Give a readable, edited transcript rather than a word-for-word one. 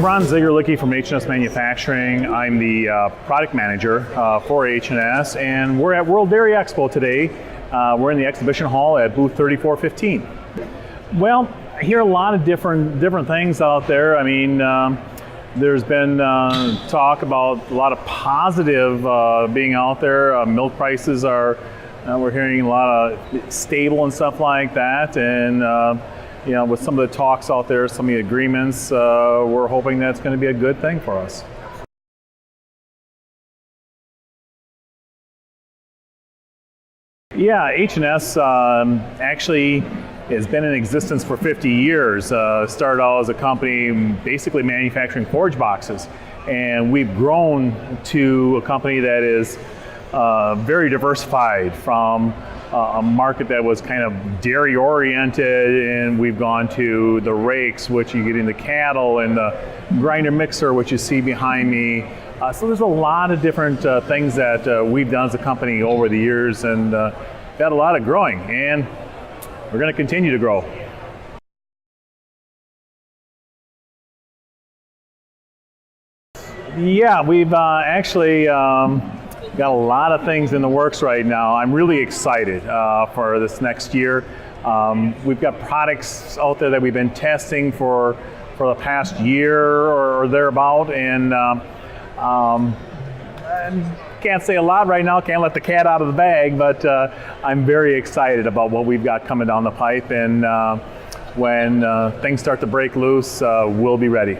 I'm Ron Zygarlicke from H&S Manufacturing. I'm the product manager for H&S, and we're at World Dairy Expo today. We're in the exhibition hall at booth 3415. Well, I hear a lot of different things out there. I mean, there's been talk about a lot of positive being out there. Milk prices are, we're hearing a lot of stable and stuff like that, and you know, with some of the talks out there, some of the agreements, we're hoping that's going to be a good thing for us. Yeah, H&S actually has been in existence for 50 years. Started out as a company basically manufacturing forage boxes, and we've grown to a company that is very diversified from a market that was kind of dairy oriented, and we've gone to the rakes, which you get in the cattle, and the grinder mixer, which you see behind me. So there's a lot of different things that we've done as a company over the years, and got a lot of growing, and we're going to continue to grow. Yeah, we've actually got a lot of things in the works right now. I'm really excited for this next year. We've got products out there that we've been testing for the past year or thereabout, and can't say a lot right now, can't let the cat out of the bag, but I'm very excited about what we've got coming down the pipe, and when things start to break loose, we'll be ready.